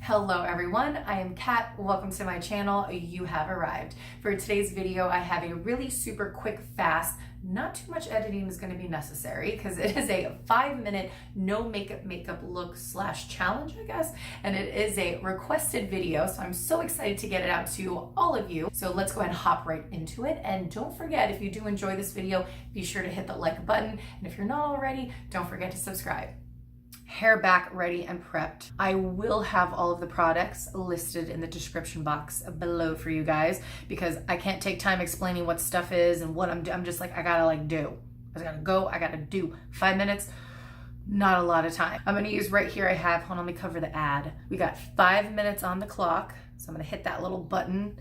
Hello everyone, I am Kat. Welcome to my channel. You have arrived. For today's video, I have a really super quick, fast, not too much editing is going to be necessary because it is a 5-minute no makeup look / challenge, I guess. And it is a requested video, so I'm so excited to get it out to all of you. So let's go ahead and hop right into it. And don't forget, if you do enjoy this video, be sure to hit the like button. And if you're not already, don't forget to subscribe. Hair back, ready and prepped. I will have all of the products listed in the description box below for you guys because I can't take time explaining what stuff is and what I'm just like, I gotta do. I gotta go, I gotta do. 5 minutes, not a lot of time. I'm gonna use right here, I have, hold on, let me cover the ad. We got 5 minutes on the clock. So I'm gonna hit that little button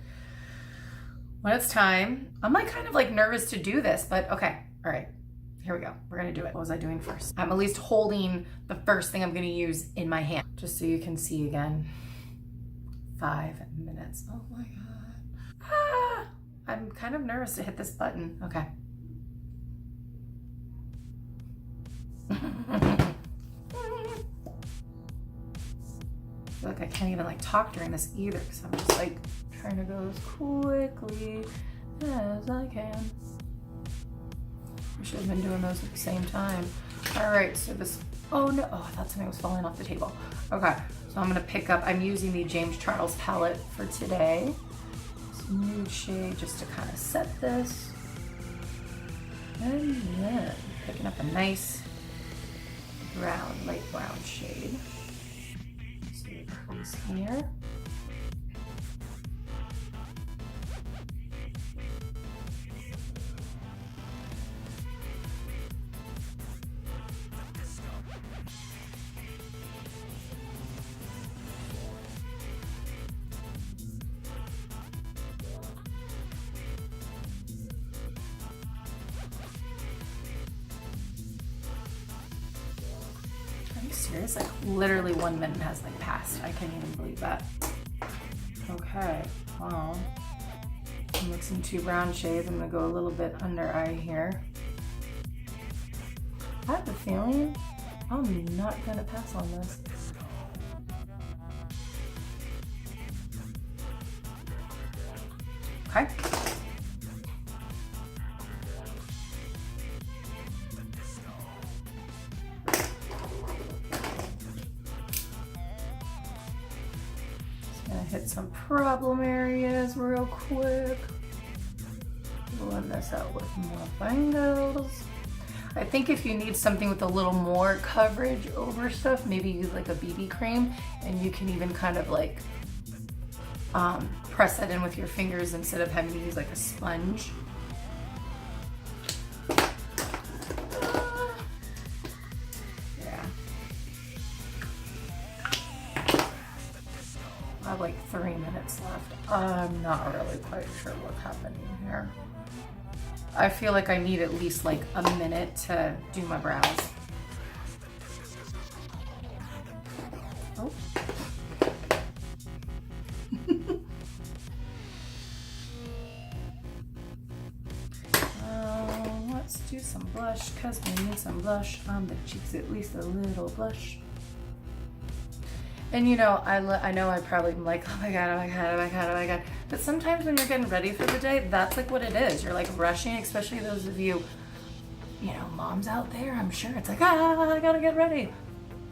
when it's time. I'm kind of nervous to do this, but okay, all right. Here we go. We're gonna do it. What was I doing first? I'm at least holding the first thing I'm gonna use in my hand, just so you can see again. 5 minutes. Oh my God. Ah, I'm kind of nervous to hit this button. Okay. I feel like I can't even talk during this either because I'm just trying to go as quickly as I can. I should have been doing those at the same time. All right, so this, oh no, oh, I thought something was falling off the table. Okay, so I'm gonna pick up, I'm using the James Charles palette for today. This nude shade just to kind of set this. And then picking up a nice brown, light brown shade. See the crease here. Are you serious? Literally 1 minute has passed. I can't even believe that. Okay, well, I'm mixing 2 brown shades. I'm gonna go a little bit under eye here. I have a feeling I'm not gonna pass on this. Okay. Hit some problem areas real quick. Blend this out with more bangles. I think if you need something with a little more coverage over stuff, maybe use a BB cream, and you can even kind of press that in with your fingers instead of having to use a sponge. I have 3 minutes left. I'm not really quite sure what's happening here. I feel like I need at least a minute to do my brows. Oh. Let's do some blush because we need some blush on the cheeks, at least a little blush. And I know I probably am oh my God, oh my God, oh my God, oh my God. But sometimes when you're getting ready for the day, that's what it is. You're rushing, especially those of you, moms out there, I'm sure. It's I gotta get ready.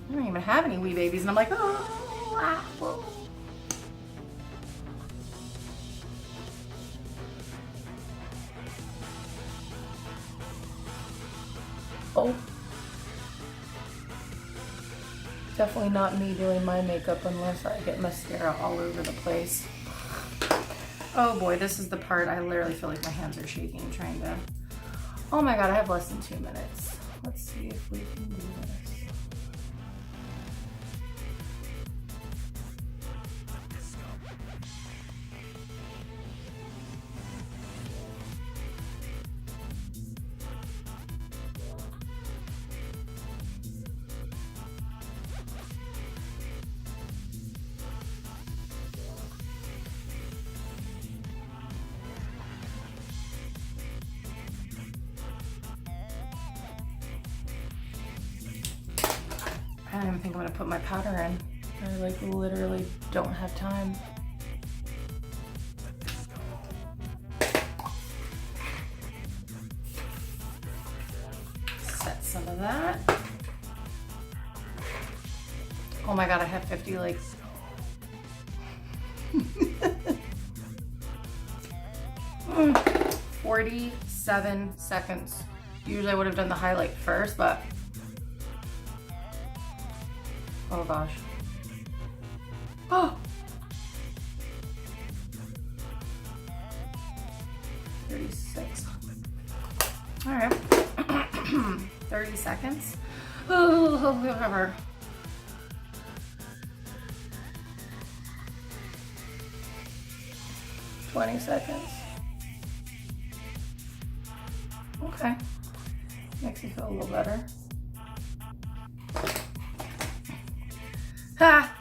I don't even have any wee babies. And I'm oh. Oh. Definitely not me doing my makeup unless I get mascara all over the place. Oh boy, this is the part I literally feel my hands are shaking trying to... Oh my God, I have less than 2 minutes. Let's see if we can do this. I don't even think I'm gonna put my powder in. I like literally don't have time. Set some of that. Oh my God, I have 50 like 47 seconds. Usually I would have done the highlight first, but oh gosh. Oh. 36. All right. 30 seconds. Oh, whatever. $20 seconds. Okay. Makes me feel a little better. Ha!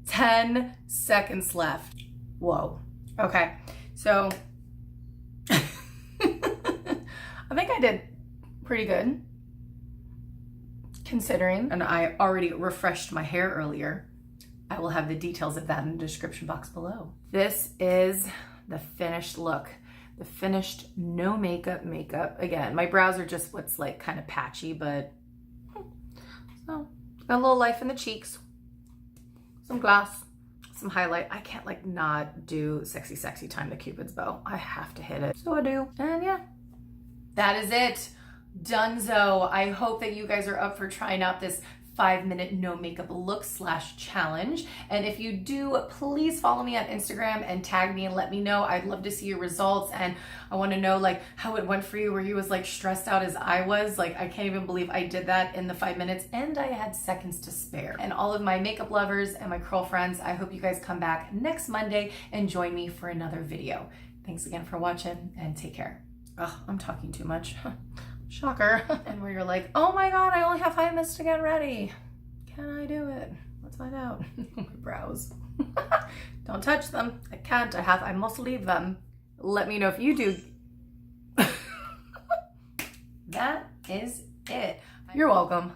10 seconds left. Whoa. Okay. So I think I did pretty good considering, and I already refreshed my hair earlier. I will have the details of that in the description box below. This is the finished look. The finished no makeup. Again, my brows are just what's like kind of patchy, but so got a little life in the cheeks, some gloss, some highlight. I can't like not do sexy time to Cupid's bow. I have to hit it. So I do. And yeah, that is it. Dunzo. I hope that you guys are up for trying out this 5-minute no makeup look / challenge. And if you do, please follow me on Instagram and tag me and let me know. I'd love to see your results, and I want to know like how it went for you. Were you as like stressed out as I was? Like, I can't even believe I did that in the 5 minutes and I had seconds to spare. And all of my makeup lovers and my curl friends, I hope you guys come back next Monday and join me for another video. Thanks again for watching and take care. Oh, I'm talking too much. Shocker. And where you're like, oh my God, I only have 5 minutes to get ready. Can I do it? Let's find out. My brows. Don't touch them. I can't. I must leave them. Let me know if you do. That is it. You're welcome.